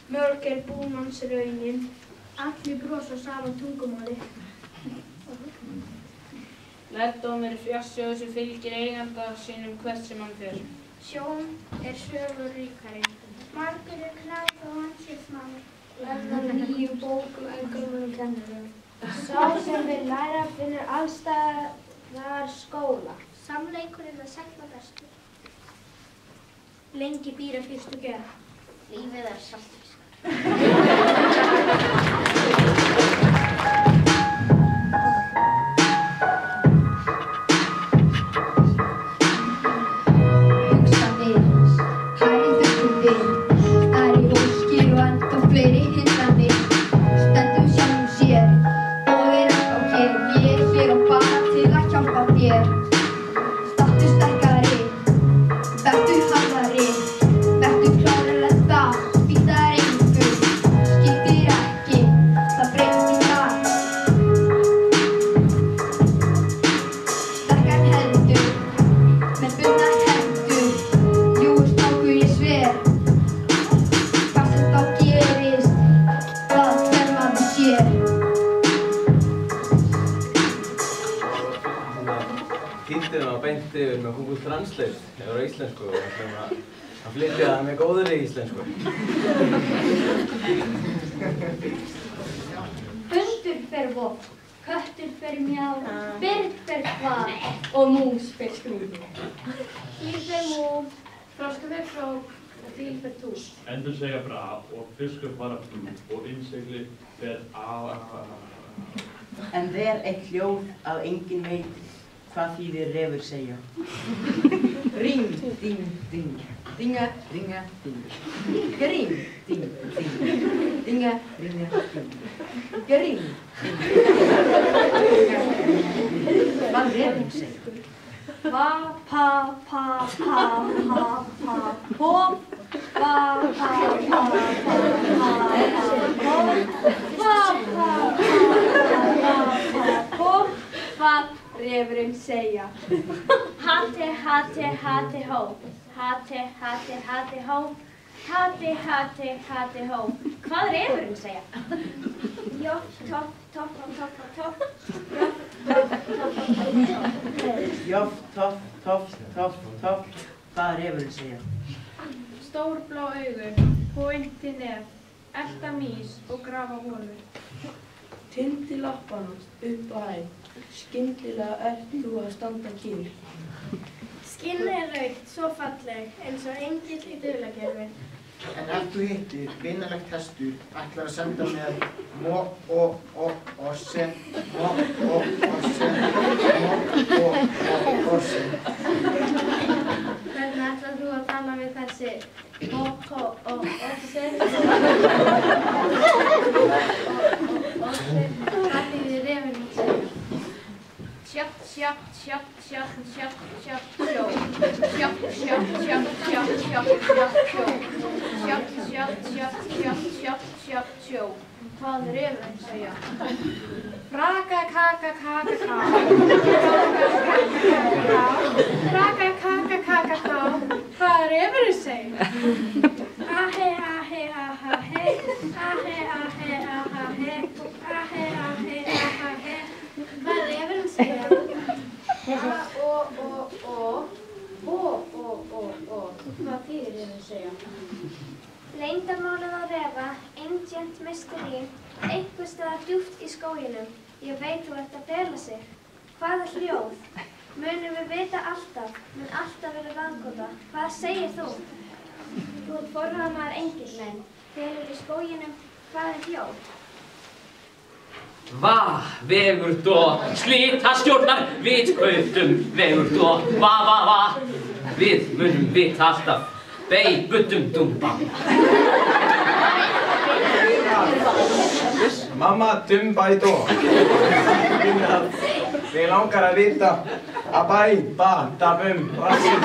Mörg búmannsraunin, allir brosa sama tungumáli. Lærdómur fjársjóðs sem fylgir eiganda sínum hvert sem hann fer. Sjón sögur ríkari. Margur knægt og hann sé smár. Lærðan nýjum bókum en gömlum kennurum. Sá sem vil læra finnur allstaðar skóla. Samleikurinn segna bestur. Lengi býra fyrstu gjörð. Lífið saltfiskar. Translate yfir á íslensku og ætlum að flytja það með góðri íslensku. Hundur fer vopn, köttur fer mjá, bird fer hval og mús fer skrúfi. Kýr fer mú, froskur fer frók og fíl fer tús. Endur segja bra og fiskur fara flú og innsegli fer En eitt hljóð að enginn veit hvað þýðir refur segja. Ring, ding, ding, dinga, ringa, ding. Gering, ding, ding, dinga, ringa, ding. Gering, ding, hvað refur segja? Va, pa, pa, pa, pa, pa, pop. Va, pa, pa, pa, pa, pop. Hvað refurinn segja? Hati, hati, hati, hó. Hati, hati, hati, hó. Hati, hati, hati, hó. Hvað refurinn segja? Jopp, topp, topp, topp, topp. Jopp, topp, topp, topp, topp. Hvað refurinn segja? Stór blá augu, pointi nef, elta mís og grafa holur. Tindi lappana upp á hæð. Skyndilega ert þú að standa kyrr. Skinnið rautt, svo falleg, eins og engill í dulargervi. En ef þú hittir vinalegt hestur, ætlar að senda með mo-o-o-o-sen, mo-o-o-sen, mo-o-o-o-sen. Hvernig ætlar þú að tala við þessi mo-o-o-o-sen? Hvað þýðir refurinn segja? Sjöpp, sjöpp, sjöpp, sjöpp, sjöpp, sjöpp, sjó. Sjöpp, sjöpp, sjöpp, sjöpp, sjöpp, sjöpp, sjó. Sjöpp, sjöpp, sjöpp, sjöpp, sjöpp, sjöpp, sjó. Hvað refurinn segja? Raka, kaka, kaka, ká. Raka, kaka, kaka, ká. Hvað refurinn segja? Ahe, ahe, aha, he. Ahe, ahe, aha, he. Ahe, ahe, aha, he. Hvað refurinn segja? Hvað þýðir refurinn segja? Leyndarmálið á refa, ancient mystery, einhvers staðar djúpt í skóginum. Ég veit þú ert að fela sig. Hvaða hljóð? Munum við vita alltaf, mun alltaf vera ráðgáta. Hvað segir þú? Þú ert forráðamaður engilmenn. Felur í skóginum, hvað hljóð? Va, vegur dó, slíta stjórnar, við kauptum, vegur dó, va, va, va. Við munum vita alltaf, bei, butum, dumba. Mamma, dumba í dó. Við langar að vita, abæ, ba, dabum, rassin.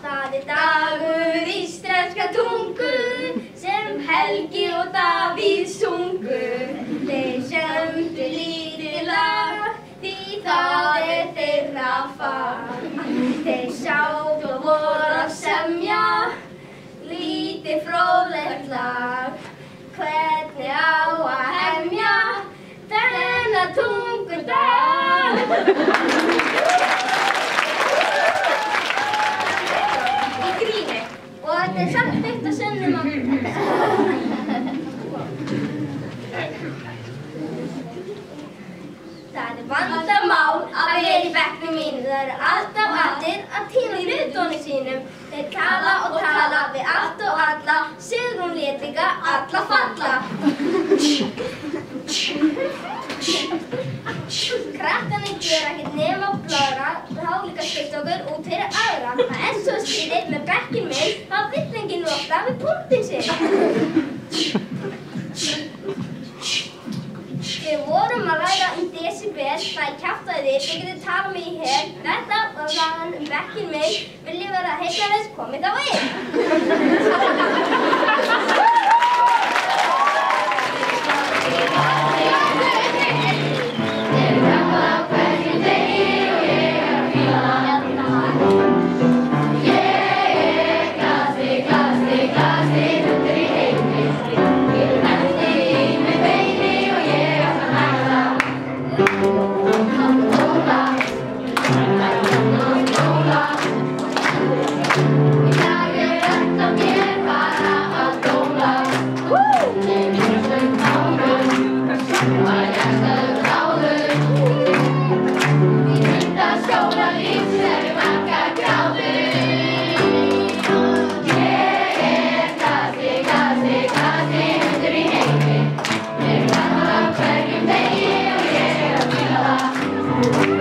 Það dagur íslenska tungu sem Helgi og Davíð sungu. Þeir sömdu lítið lag því það þeirra fag. Þeir sátu og voru að semja lítið fróðlegt lag. Hvernig á að hemja þennan tungudag? Og þetta samt fyrsta sinnum að Það vandamál að vera í bekknum mínu. Það alltaf allir að týna í rutónu sínum. Þeir tala og tala við allt og alla. Sigrún lét líka alla falla. Krakkarnir gera ekkert nema að blaðra. Þá líka skipta okkur út fyrir aðra. Það svo skrítið með bekkinn minn. Þá vill enginn nota við punktinn sinn. Við vorum að ræða decibel. Það kjaftaði þið. Þið getið talað mig í hel. Þetta var ræðan bekkinn minn. Viljið vera heillavist, komið þá inn.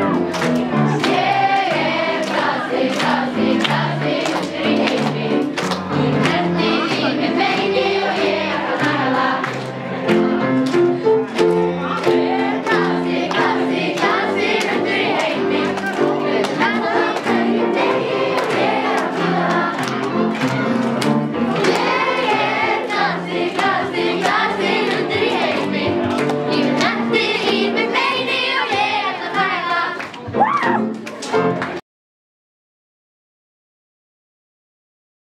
Thank you.